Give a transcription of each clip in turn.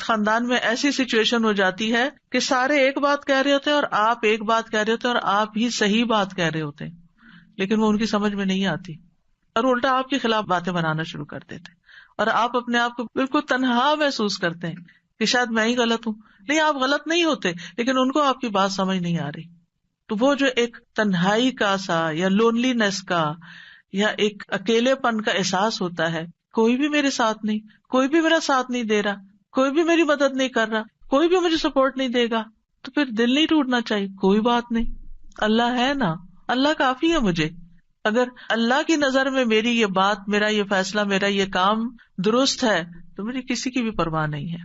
خاندان میں ایسی سچویشن ہو جاتی ہے کہ سارے ایک بات کہہ رہے ہوتے ہیں اور آپ ایک بات کہہ رہے ہوتے ہیں اور آپ ہی صحیح بات کہہ رہے ہوتے ہیں، لیکن وہ ان کی سمجھ میں نہیں آتی اور الٹا آپ کے خلاف باتیں بنانا شروع کر دیتے ہیں، اور آپ اپنے آپ کو بالکل تنہا محسوس کرتے ہیں کہ شاید میں ہی غلط ہوں. نہیں، آپ غلط نہیں ہوتے، لیکن ان کو آپ کی بات سمجھ نہیں آ رہی. تو وہ جو ایک تنہائی کا سا یا لونلی نیس کا یا ایک اکیلے پن کا احساس ہوتا ہے، کوئی بھی میرے ساتھ نہیں، کوئی بھی میرا ساتھ نہیں دے رہا، کوئی بھی میری مدد نہیں کر رہا، کوئی بھی مجھے سپورٹ نہیں دے گا، تو پھر دل نہیں ٹوٹنا چاہیے. کوئی بات نہیں، اللہ ہے نا، اللہ کافی ہے مجھے. اگر اللہ کی نظر میں میری یہ بات، میرا یہ فیصلہ، میرا یہ کام درست ہے تو مجھے کسی کی بھی پرواہ نہیں ہے.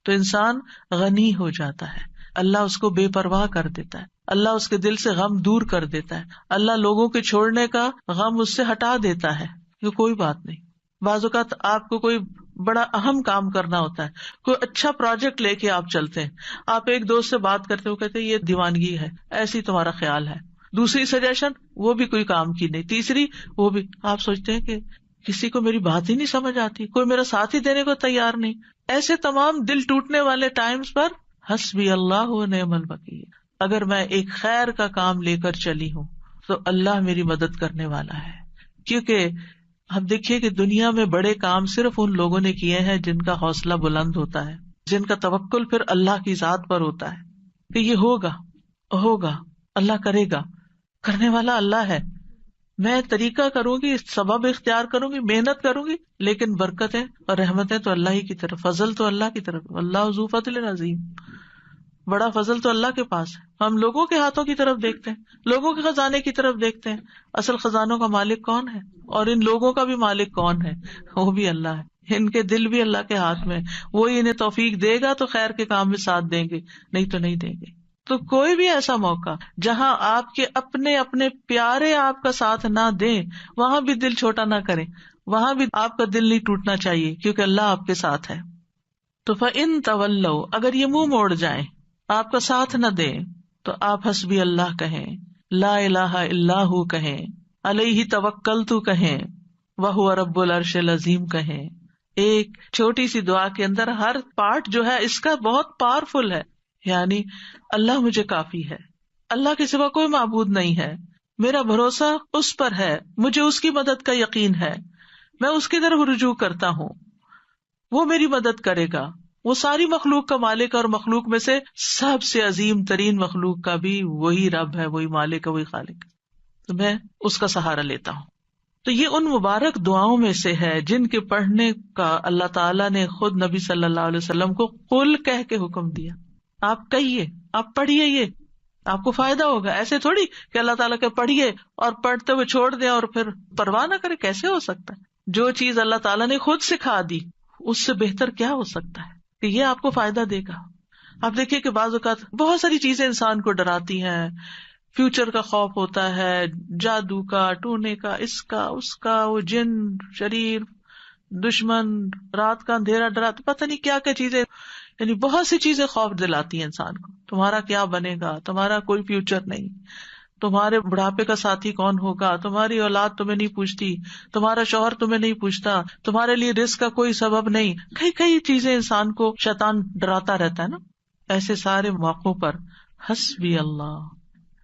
تو انسان غنی ہو جاتا ہے، اللہ اس کو بے پرواہ کر دیتا ہے، اللہ اس کے دل سے غم دور کر دیتا ہے، اللہ لوگوں کے چھوڑنے کا غم اس سے ہٹا دیتا ہے کہ کوئی بات نہیں. بعض اوقات آپ کو کوئی بڑا اہم کام کرنا ہوتا ہے، کوئی اچھا پروجیکٹ لے کے آپ چلتے ہیں، آپ ایک دوست سے بات کرتے ہو، کہتے ہیں یہ دیوانگی ہے، ایسی تمہارا خیال ہے، دوسری سجیشن وہ بھی کوئی کام کی نہیں، تیسری وہ بھی، آپ سوچتے ہیں کہ کسی کو میری بات ہی نہیں سمجھ آتی، کوئی میرا ساتھ ہی دینے کو تیار نہیں. ایسے تمام دل ٹوٹنے والے ٹائمز پر حسبی اللہ و نعم الوکیل، اگر میں ایک خیر کا کام لے کر چلی ہوں تو اللہ میری مدد کرنے والا ہے. کیونکہ ہم دیکھیے کہ دنیا میں بڑے کام صرف ان لوگوں نے کیے ہیں جن کا حوصلہ بلند ہوتا ہے، جن کا توکل پھر اللہ کی ذات پر ہوتا ہے کہ یہ ہوگا، اللہ کرے گا، کرنے والا اللہ ہے. میں طریقہ کروں گی، سبب اختیار کروں گی، محنت کروں گی، لیکن برکتیں اور رحمتیں تو اللہ ہی کی طرف، فضل تو اللہ کی طرف. اللہ ذو فضل عظیم، بڑا فضل تو اللہ کے پاس ہے. ہم لوگوں کے ہاتھوں کی طرف دیکھتے ہیں، لوگوں کے خزانے کی طرف دیکھتے ہیں، اصل خزانوں کا مالک کون ہے؟ اور ان لوگوں کا بھی مالک کون ہے؟ وہ بھی اللہ ہے. ان کے دل بھی اللہ کے ہاتھ میں، وہی انہیں توفیق دے گا تو خیر کے کام میں ساتھ دیں گے، نہیں تو نہیں دیں گے. تو کوئی بھی ایسا موقع جہاں آپ کے اپنے پیارے آپ کا ساتھ نہ دیں، وہاں بھی دل چھوٹا نہ کریں، وہاں بھی آپ کا دل نہیں ٹوٹنا چاہیے، کیونکہ اللہ آپ کے ساتھ ہے. تو فَإِن تَوَلَّوْا، اگر یہ منہ موڑ جائیں، آپ کا ساتھ نہ دیں، تو آپ حسبی اللہ کہیں، لا الہ الا ہو کہیں، علیہ توکلت کہیں، وہو رب العرش العظیم کہیں. ایک چھوٹی سی دعا کے اندر ہر پارٹ جو ہے اس کا بہت پاورفل ہے. یعنی اللہ مجھے کافی ہے، اللہ کے سوا کوئی معبود نہیں ہے، میرا بھروسہ اس پر ہے، مجھے اس کی مدد کا یقین ہے، میں اس کی طرف رجوع کرتا ہوں، وہ میری مدد کرے گا، وہ ساری مخلوق کا مالک، اور مخلوق میں سے سب سے عظیم ترین مخلوق کا بھی وہی رب ہے، وہی مالک ہے، وہی خالق، تو میں اس کا سہارا لیتا ہوں. تو یہ ان مبارک دعاؤں میں سے ہے جن کے پڑھنے کا اللہ تعالیٰ نے خود نبی صلی اللہ علیہ وسلم کو قل کہہ کے حکم دیا. آپ کہیے، آپ پڑھیے، یہ آپ کو فائدہ ہوگا. ایسے تھوڑی کہ اللہ تعالیٰ کے پڑھیے اور پڑھتے ہوئے چھوڑ دیں اور پھر پرواہ نہ کرے. کیسے ہو سکتا ہے؟ جو چیز اللہ تعالیٰ نے خود سکھا دی اس سے بہتر کیا ہو سکتا ہے کہ یہ آپ کو فائدہ دے گا. آپ دیکھیے کہ بعض اوقات بہت ساری چیزیں انسان کو ڈراتی ہیں، فیوچر کا خوف ہوتا ہے، جادو کا، ٹونے کا، اس کا، وہ جن، شریر، دشمن، رات کا اندھیرا ڈراتا، پتہ نہیں کیا کیا چیزیں، یعنی بہت سی چیزیں خوف دلاتی ہیں انسان کو. تمہارا کیا بنے گا، تمہارا کوئی فیوچر نہیں، تمہارے بڑھاپے کا ساتھی کون ہوگا، تمہاری اولاد تمہیں نہیں پوچھتی، تمہارا شوہر تمہیں نہیں پوچھتا، تمہارے لیے رزق کا کوئی سبب نہیں. کئی چیزیں انسان کو شیطان ڈراتا رہتا ہے نا. ایسے سارے موقعوں پر حسبی اللہ،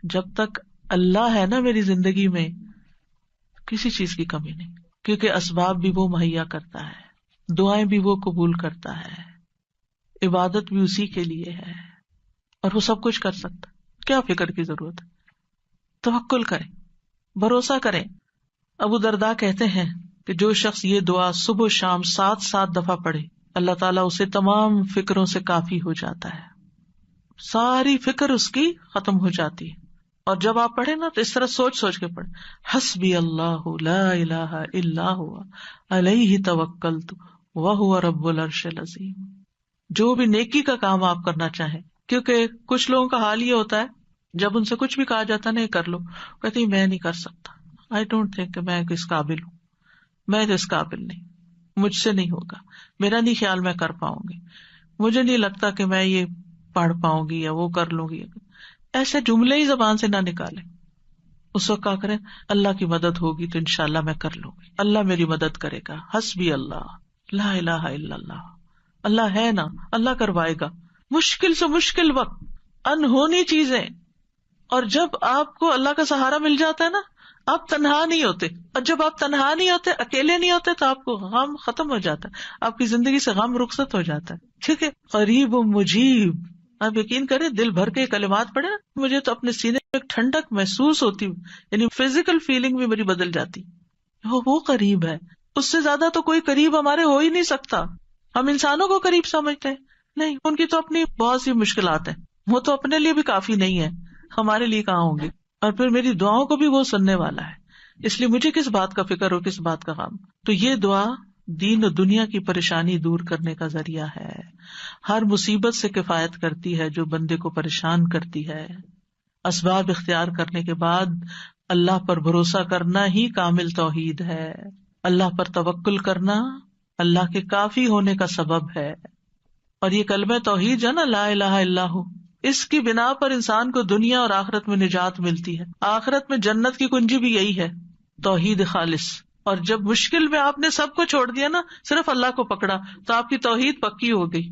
جب تک اللہ ہے نا میری زندگی میں، کسی چیز کی کمی نہیں، کیونکہ اسباب بھی وہ مہیا کرتا ہے، دعائیں بھی وہ قبول کرتا ہے، عبادت بھی اسی کے لیے ہے، اور وہ سب کچھ کر سکتا. کیا فکر کی ضرورت ہے؟ توکل کریں، بھروسہ کریں. ابو درداء کہتے ہیں کہ جو شخص یہ دعا صبح و شام 7 دفعہ پڑھے، اللہ تعالیٰ اسے تمام فکروں سے کافی ہو جاتا ہے، ساری فکر اس کی ختم ہو جاتی ہے. اور جب آپ پڑھیں نا تو اس طرح سوچ کے پڑھیں، حسبی اللہ لا الہ الا ہوا علیہ توکلت وہو رب العرش العظیم. جو بھی نیکی کا کام آپ کرنا چاہیں، کیونکہ کچھ لوگوں کا حال یہ ہوتا ہے جب ان سے کچھ بھی کہا جاتا نہیں کر لو، کہتے ہیں میں نہیں کر سکتا، آئی ڈونٹ تھنک کہ میں کس قابل ہوں، میں تو اس قابل نہیں، مجھ سے نہیں ہوگا، میرا نہیں خیال میں کر پاؤں گی، مجھے نہیں لگتا کہ میں یہ پڑھ پاؤں گی یا وہ کر لوں گی. ایسے جملے ہی زبان سے نہ نکالیں. اس وقت کیا کریں؟ اللہ کی مدد ہوگی تو انشاءاللہ میں کر لوں گی، اللہ میری مدد کرے گا. حسبی اللہ لا الہ الا اللہ اللہ ہے نا, اللہ کروائے گا. مشکل سے مشکل وقت, انہونی چیزیں, اور جب آپ کو اللہ کا سہارا مل جاتا ہے نا, آپ تنہا نہیں ہوتے. اور جب آپ تنہا نہیں ہوتے, اکیلے نہیں ہوتے, تو آپ کو غم ختم ہو جاتا ہے, آپ کی زندگی سے غم رخصت ہو جاتا ہے. ٹھیک ہے, قریب و مجیب. آپ یقین کریں, دل بھر کے کلمات پڑھے نا, مجھے تو اپنے سینے میں ایک ٹھنڈک محسوس ہوتی, یعنی فزیکل فیلنگ بھی میری بدل جاتی. وہ قریب ہے, اس سے زیادہ تو کوئی قریب ہمارے ہو ہی نہیں سکتا. ہم انسانوں کو قریب سمجھتے ہیں, نہیں, ان کی تو اپنی بہت سی مشکلات ہیں, وہ تو اپنے لیے بھی کافی نہیں ہے, ہمارے لیے کہاں ہوں گے. اور پھر میری دعاؤں کو بھی وہ سننے والا ہے, اس لیے مجھے کس بات کا فکر ہو, کس بات کا غم. تو یہ دعا دین و دنیا کی پریشانی دور کرنے کا ذریعہ ہے, ہر مصیبت سے کفایت کرتی ہے جو بندے کو پریشان کرتی ہے. اسباب اختیار کرنے کے بعد اللہ پر بھروسہ کرنا ہی کامل توحید ہے. اللہ پر توکل کرنا اللہ کے کافی ہونے کا سبب ہے. اور یہ کلمہ توحید جو ہے نا, لا الہ الا ہو, اس کی بنا پر انسان کو دنیا اور آخرت میں نجات ملتی ہے. آخرت میں جنت کی کنجی بھی یہی ہے, توحید خالص. اور جب مشکل میں آپ نے سب کو چھوڑ دیا نا, صرف اللہ کو پکڑا, تو آپ کی توحید پکی ہو گئی.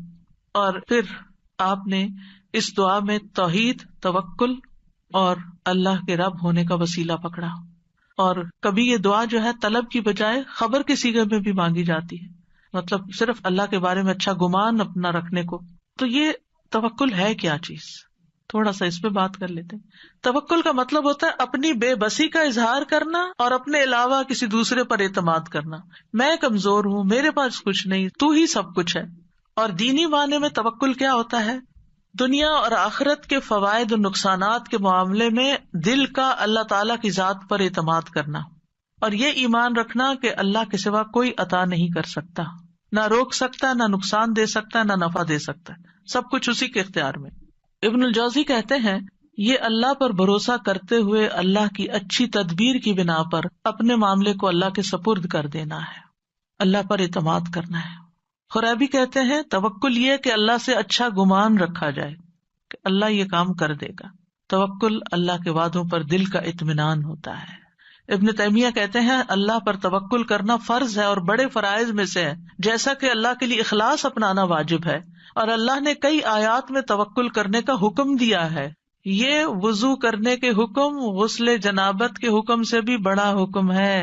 اور پھر آپ نے اس دعا میں توحید, توکل اور اللہ کے رب ہونے کا وسیلہ پکڑا. اور کبھی یہ دعا جو ہے طلب کی بجائے خبر کے صیغے میں بھی مانگی جاتی ہے, مطلب صرف اللہ کے بارے میں اچھا گمان اپنا رکھنے کو. تو یہ توکل ہے کیا چیز, تھوڑا سا اس پہ بات کر لیتے ہیں. توکل کا مطلب ہوتا ہے اپنی بے بسی کا اظہار کرنا اور اپنے علاوہ کسی دوسرے پر اعتماد کرنا. میں کمزور ہوں, میرے پاس کچھ نہیں, تو ہی سب کچھ ہے. اور دینی معنی میں توکل کیا ہوتا ہے, دنیا اور آخرت کے فوائد و نقصانات کے معاملے میں دل کا اللہ تعالی کی ذات پر اعتماد کرنا, اور یہ ایمان رکھنا کہ اللہ کے سوا کوئی عطا نہیں کر سکتا, نہ روک سکتا, نہ نقصان دے سکتا, نہ نفع دے سکتا, سب کچھ اسی کے اختیار میں. ابن الجوزی کہتے ہیں یہ اللہ پر بھروسہ کرتے ہوئے اللہ کی اچھی تدبیر کی بنا پر اپنے معاملے کو اللہ کے سپرد کر دینا ہے, اللہ پر اعتماد کرنا ہے. خرابی کہتے ہیں توکل یہ کہ اللہ سے اچھا گمان رکھا جائے کہ اللہ یہ کام کر دے گا. توکل اللہ کے وعدوں پر دل کا اطمینان ہوتا ہے. ابن تیمیہ کہتے ہیں اللہ پر توکل کرنا فرض ہے اور بڑے فرائض میں سے ہے, جیسا کہ اللہ کے لیے اخلاص اپنانا واجب ہے. اور اللہ نے کئی آیات میں توکل کرنے کا حکم دیا ہے. یہ وضو کرنے کے حکم غسل جنابت کے حکم سے بھی بڑا حکم ہے,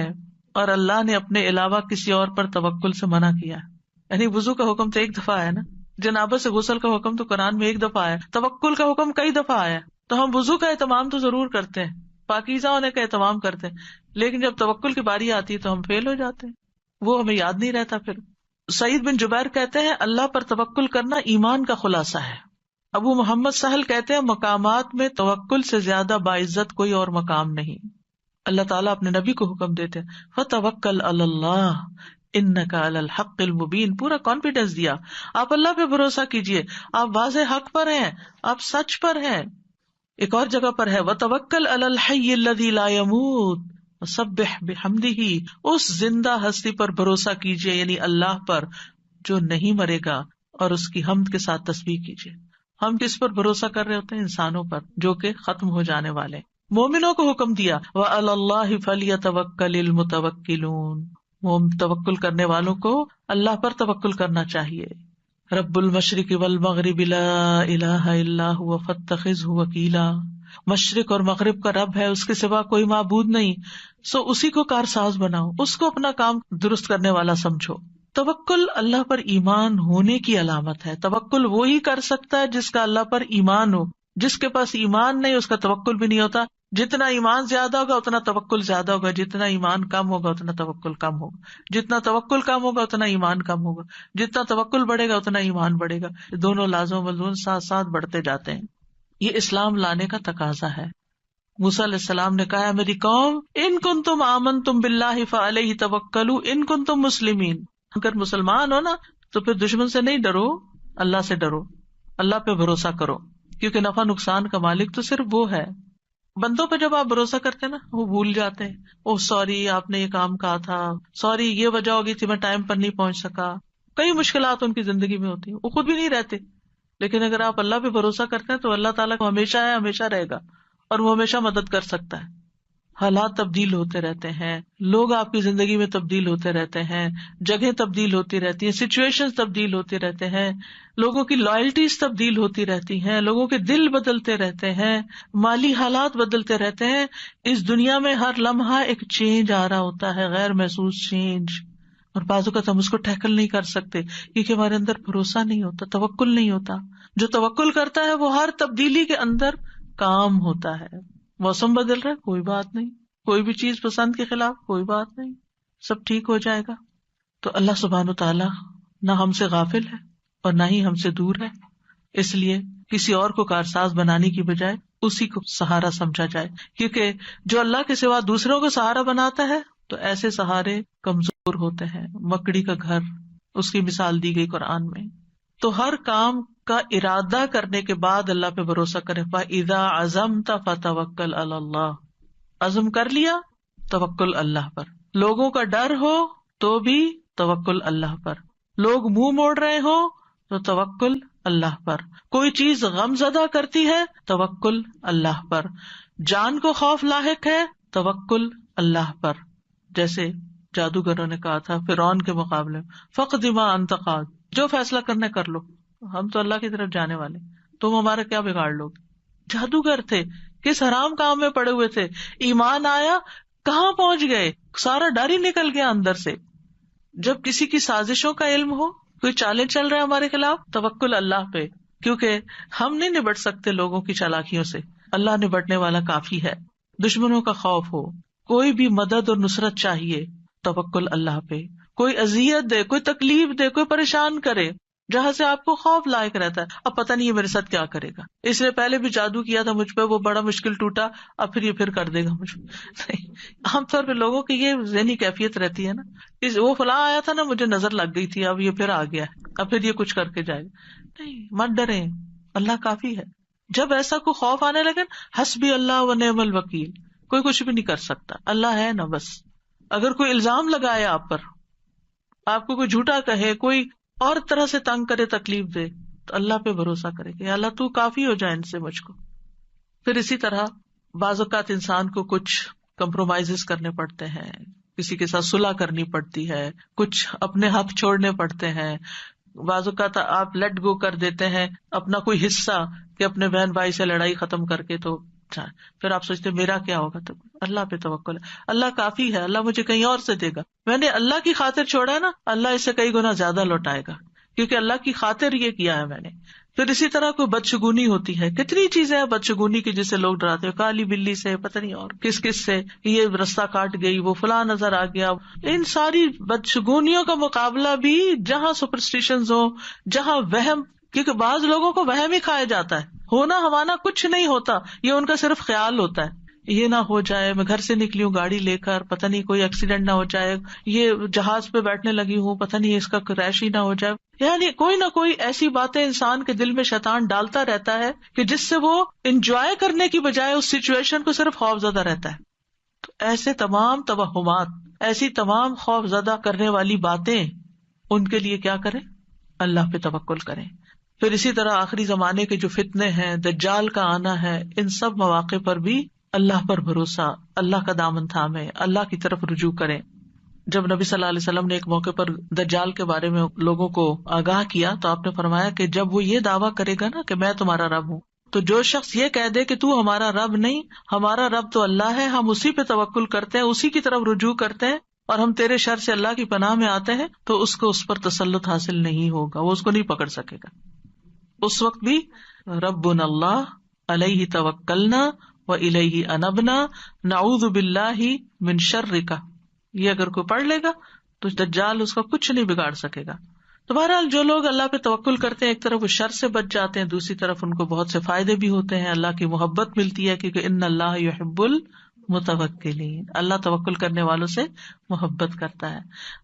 اور اللہ نے اپنے علاوہ کسی اور پر توکل سے منع کیا. یعنی وضو کا حکم تو ایک دفعہ آیا نا, جنابت سے غسل کا حکم تو قرآن میں ایک دفعہ آیا, توکل کا حکم کئی دفعہ آیا. تو ہم وضو کا اہتمام تو ضرور کرتے ہیں, پاکیزہ ہونے کا اہتمام کرتے ہیں, لیکن جب توکل کی باری آتی ہے تو ہم فیل ہو جاتے ہیں, وہ ہمیں یاد نہیں رہتا. پھر سعید بن جبیر کہتے ہیں اللہ پر توکل کرنا ایمان کا خلاصہ ہے. ابو محمد سہل کہتے ہیں مقامات میں توکل سے زیادہ باعزت کوئی اور مقام نہیں. اللہ تعالیٰ اپنے نبی کو حکم دیتے ہیں فَتَوَكَّلْ عَلَى اللَّهِ إِنَّكَ عَلَى الْحَقِّ الْمُبِينِ, پورا کانفیڈینس دیا, آپ اللہ پہ بھروسہ کیجئے, آپ واضح حق پر ہیں, آپ سچ پر ہیں. ایک اور جگہ پر ہے وَتَوَكَّلْ عَلَى الْحَيِّ الَّذِي لَا يَمُوتُ وَسَبِّحْ بِحَمْدِهِ, اس زندہ ہستی پر بھروسہ کیجئے, یعنی اللہ پر جو نہیں مرے گا, اور اس کی حمد کے ساتھ تسبیح کیجئے. ہم کس پر بھروسہ کر رہے ہوتے ہیں؟ انسانوں پر جو کہ ختم ہو جانے والے. مومنوں کو حکم دیا وَعَلَى اللَّهِ فَلْيَتَوَكَّلِ الْمُتَوَكِّلُونَ, وہ توکل کرنے والوں کو اللہ پر توکل کرنا چاہیے. رب المشرق والمغرب لا الہ الا هو فاتخذہ وکیلا, مشرق اور مغرب کا رب ہے, اس کے سوا کوئی معبود نہیں, سو اسی کو کارساز بناؤ, اس کو اپنا کام درست کرنے والا سمجھو. توکل اللہ پر ایمان ہونے کی علامت ہے. توکل وہی کر سکتا ہے جس کا اللہ پر ایمان ہو. جس کے پاس ایمان نہیں اس کا توکل بھی نہیں ہوتا. جتنا ایمان زیادہ ہوگا اتنا توکل زیادہ ہوگا, جتنا ایمان کم ہوگا اتنا توکل کم ہوگا, جتنا توکل کم ہوگا اتنا ایمان کم ہوگا, جتنا توکل بڑھے گا اتنا ایمان بڑھے گا. دونوں لازم و ملزوم ساتھ ساتھ بڑھتے جاتے ہیں. یہ اسلام لانے کا تقاضا ہے. موسیٰ علیہ السلام نے کہا میری قوم ان کنتم آمنتم باللہ فعلیہ توکلوا ان کنتم مسلمین, اگر مسلمان ہو نا تو پھر دشمن سے نہیں ڈرو, اللہ سے ڈرو, اللہ پہ بھروسہ کرو, کیونکہ نفع نقصان کا مالک تو صرف وہ ہے. بندوں پہ جب آپ بھروسہ کرتے ہیں نا وہ بھول جاتے ہیں, اوہ سوری آپ نے یہ کام کہا تھا, سوری یہ وجہ ہوگی تھی میں ٹائم پر نہیں پہنچ سکا. کئی مشکلات ان کی زندگی میں ہوتی ہیں, وہ خود بھی نہیں رہتے. لیکن اگر آپ اللہ پہ بھروسہ کرتے ہیں تو اللہ تعالیٰ کو ہمیشہ ہے, ہمیشہ رہے گا, اور وہ ہمیشہ مدد کر سکتا ہے. حالات تبدیل ہوتے رہتے ہیں، لوگ آپ کی زندگی میں تبدیل ہوتے رہتے ہیں، جگہیں تبدیل ہوتی رہتی ہیں، سچویشن تبدیل ہوتے رہتے ہیں، لوگوں کی لائلٹیز تبدیل ہوتی رہتی ہیں، لوگوں کے دل بدلتے رہتے ہیں، مالی حالات بدلتے رہتے ہیں. اس دنیا میں ہر لمحہ ایک چینج آ رہا ہوتا ہے، غیر محسوس چینج، اور بعض اوقات ہم اس کو ٹیکل نہیں کر سکتے کیونکہ ہمارے اندر بھروسہ نہیں ہوتا، توکل نہیں ہوتا. جو توکل کرتا ہے وہ ہر تبدیلی کے اندر کام ہوتا ہے. موسم بدل رہا ہے، کوئی بات نہیں، کوئی بھی چیز پسند کے خلاف، کوئی بات نہیں، سب ٹھیک ہو جائے گا. تو اللہ سبحانہ وتعالی نہ ہم سے غافل ہے اور نہ ہی ہم سے دور ہے، اس لیے کسی اور کو کارساز بنانے کی بجائے اسی کو سہارا سمجھا جائے، کیونکہ جو اللہ کے سوا دوسروں کو سہارا بناتا ہے تو ایسے سہارے کمزور ہوتے ہیں. مکڑی کا گھر، اس کی مثال دی گئی قرآن میں. تو ہر کام کا ارادہ کرنے کے بعد اللہ پہ بھروسہ کرے. فَإِذَا عَزَمْتَ فَتَوَكَّلْ عَلَى اللَّهِ، عزم کر لیا توکل اللہ پر. لوگوں کا ڈر ہو تو بھی توکل اللہ پر، لوگ منہ موڑ رہے ہو تو توکل اللہ پر، کوئی چیز غم زدہ کرتی ہے توکل اللہ پر، جان کو خوف لاحق ہے توکل اللہ پر. جیسے جادوگروں نے کہا تھا فرعون کے مقابلے میں، فقد ما انت قاد، جو فیصلہ کرنا کر لو، ہم تو اللہ کی طرف جانے والے، تم ہمارا کیا بگاڑ لو گے. جادوگر تھے، کس حرام کام میں پڑے ہوئے تھے، ایمان آیا کہاں پہنچ گئے، سارا ڈر ہی نکل گیا اندر سے. جب کسی کی سازشوں کا علم ہو، کوئی چالیں چل رہا ہے ہمارے خلاف، توکل اللہ پہ، کیونکہ ہم نہیں نبٹ سکتے لوگوں کی چالاکیوں سے، اللہ نبٹنے والا کافی ہے. دشمنوں کا خوف ہو، کوئی بھی مدد اور نصرت چاہیے، توکل اللہ پہ. کوئی اذیت دے، کوئی تکلیف دے، کوئی پریشان کرے، جہاں سے آپ کو خوف لائق رہتا ہے، اب پتہ نہیں یہ میرے ساتھ کیا کرے گا، اس نے پہلے بھی جادو کیا تھا مجھ پہ، وہ بڑا مشکل ٹوٹا، اب پھر یہ پھر کر دے گا مجھ پہ. نہیں، عام طور پہ لوگوں کی یہ ذہنی کیفیت رہتی ہے نا، وہ فلاں آیا تھا نا، مجھے نظر لگ گئی تھی، اب یہ پھر آ گیا ہے، اب پھر یہ کچھ کر کے جائے گا. نہیں، مت ڈریں، اللہ کافی ہے. جب ایسا کوئی خوف آنے لگے، حسبی اللہ و نعم الوکیل، کوئی کچھ بھی نہیں کر سکتا، اللہ ہے نا بس. اگر کوئی الزام لگائے آپ پر، آپ کو کوئی جھوٹا کہے، کوئی اور طرح سے تنگ کرے، تکلیف دے، تو اللہ پہ بھروسہ کرے کہ اللہ تو کافی ہو جائے ان سے مجھ کو. پھر اسی طرح بعض اوقات انسان کو کچھ کمپرومائز کرنے پڑتے ہیں، کسی کے ساتھ صلح کرنی پڑتی ہے، کچھ اپنے حق چھوڑنے پڑتے ہیں. بعض اوقات آپ لیٹ گو کر دیتے ہیں اپنا کوئی حصہ کہ اپنے بہن بھائی سے لڑائی ختم کر کے، تو پھر آپ سوچتے میرا کیا ہوگا. تو اللہ پہ توکل ہے، اللہ کافی ہے، اللہ مجھے کہیں اور سے دے گا. میں نے اللہ کی خاطر چھوڑا ہے نا، اللہ اس سے کئی گنا زیادہ لوٹائے گا، کیونکہ اللہ کی خاطر یہ کیا ہے میں نے. پھر اسی طرح کوئی بدشگونی ہوتی ہے، کتنی چیزیں ہیں بدشگونی کی جسے لوگ ڈراتے ہیں، کالی بلی سے، پتہ نہیں اور کس کس سے، یہ رستہ کاٹ گئی، وہ فلاں نظر آ گیا. ان ساری بدشگونیوں کا مقابلہ بھی جہاں سپرسٹیشنز ہو، جہاں وہم، کیونکہ بعض لوگوں کو وہم ہی کھایا جاتا ہے، ہونا ہمانا کچھ نہیں ہوتا، یہ ان کا صرف خیال ہوتا ہے. یہ نہ ہو جائے، میں گھر سے نکلی ہوں گاڑی لے کر، پتہ نہیں کوئی ایکسیڈنٹ نہ ہو جائے، یہ جہاز پہ بیٹھنے لگی ہوں، پتہ نہیں اس کا کریش ہی نہ ہو جائے. یعنی کوئی نہ کوئی ایسی باتیں انسان کے دل میں شیطان ڈالتا رہتا ہے کہ جس سے وہ انجوائے کرنے کی بجائے اس سچویشن کو صرف خوف زدہ رہتا ہے. تو ایسے تمام توہمات، ایسی تمام خوف زدہ کرنے والی باتیں، ان کے لیے کیا کریں؟ اللہ پہ توکل کریں. پھر اسی طرح آخری زمانے کے جو فتنے ہیں، دجال کا آنا ہے، ان سب مواقع پر بھی اللہ پر بھروسہ، اللہ کا دامن تھامے، اللہ کی طرف رجوع کریں. جب نبی صلی اللہ علیہ وسلم نے ایک موقع پر دجال کے بارے میں لوگوں کو آگاہ کیا تو آپ نے فرمایا کہ جب وہ یہ دعویٰ کرے گا نا کہ میں تمہارا رب ہوں، تو جو شخص یہ کہہ دے کہ تو ہمارا رب نہیں، ہمارا رب تو اللہ ہے، ہم اسی پہ توکل کرتے ہیں، اسی کی طرف رجوع کرتے ہیں، اور ہم تیرے شر سے اللہ کی پناہ میں آتے ہیں، تو اس کو اس پر تسلط حاصل نہیں ہوگا، وہ اس کو نہیں پکڑ سکے گا. اس وقت بھی ربنا اللہ علیہ توکلنا وإلیہ انبنا نعوذ باللہ من شرک، یہ اگر کوئی پڑھ لے گا تو دجال اس کا کچھ نہیں بگاڑ سکے گا. تو بہرحال جو لوگ اللہ پہ توکل کرتے ہیں، ایک طرف وہ شر سے بچ جاتے ہیں، دوسری طرف ان کو بہت سے فائدے بھی ہوتے ہیں، اللہ کی محبت ملتی ہے، کیونکہ ان اللہ یحب المتوکلین، اللہ توکل کرنے والوں سے محبت کرتا ہے،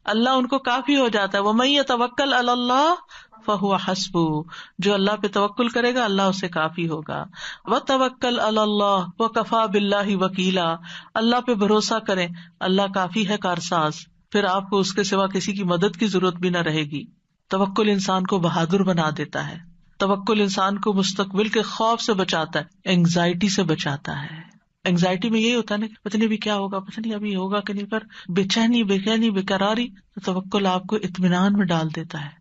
اللہ ان کو کافی ہو جاتا ہے. ومن یتوکل علی اللہ فہو حسبہ، جو اللہ پہ توکل کرے گا اللہ اسے کافی ہوگا. وتوکل علی اللہ وکفی باللہ وکیلا، اللہ پہ بھروسہ کریں، اللہ کافی ہے کارساز، پھر آپ کو اس کے سوا کسی کی مدد کی ضرورت بھی نہ رہے گی. توکل انسان کو بہادر بنا دیتا ہے، توکل انسان کو مستقبل کے خوف سے بچاتا ہے، اینگزائٹی سے بچاتا ہے. اینگزائٹی میں یہی ہوتا ہے نا، پتہ نہیں ابھی کیا ہوگا، پتہ نہیں ابھی ہوگا کہ نہیں، پر بے چینی بے قراری، تو توکل آپ کو اطمینان میں ڈال دیتا ہے،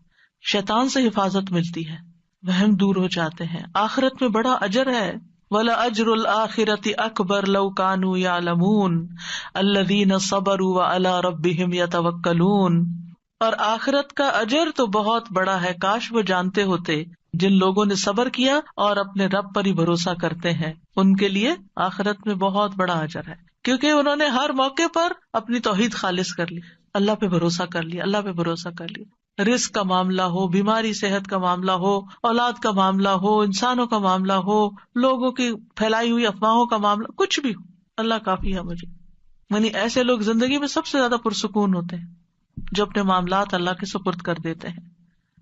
شیطان سے حفاظت ملتی ہے، وہم دور ہو جاتے ہیں، آخرت میں بڑا اجر ہے۔ وَلَأَجْرُ الْآخِرَةِ أَكْبَرُ لَوْ كَانُوا يَعْلَمُونَ الَّذِينَ صَبَرُوا وَعَلَىٰ رَبِّهِمْ يَتَوَكَّلُونَ، اور آخرت کا اجر تو بہت بڑا ہے، کاش وہ جانتے ہوتے، جن لوگوں نے صبر کیا اور اپنے رب پر ہی بھروسہ کرتے ہیں، ان کے لیے آخرت میں بہت بڑا اجر ہے، کیونکہ انہوں نے ہر موقع پر اپنی توحید خالص کر لی، اللہ پہ بھروسہ کر لیا، اللہ پہ بھروسہ کر لیا، رزق کا معاملہ ہو، بیماری صحت کا معاملہ ہو، اولاد کا معاملہ ہو، انسانوں کا معاملہ ہو، لوگوں کی پھیلائی ہوئی افواہوں کا معاملہ، کچھ بھی ہو، اللہ کافی ہے مجھے۔ یعنی ایسے لوگ زندگی میں سب سے زیادہ پرسکون ہوتے ہیں جو اپنے معاملات اللہ کے سپرد کر دیتے ہیں۔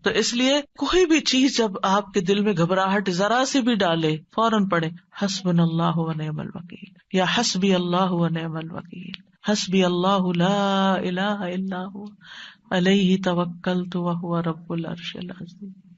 تو اس لیے کوئی بھی چیز جب آپ کے دل میں گھبراہٹ ذرا سی بھی ڈالے، فوراً پڑھے حسبنا اللہ و نعم الوکیل، یا حسبی اللہ و نعم الوکیل، حسبی اللہ لا الہ الا هو علیہ توکلت وہو رب العرش العظیم۔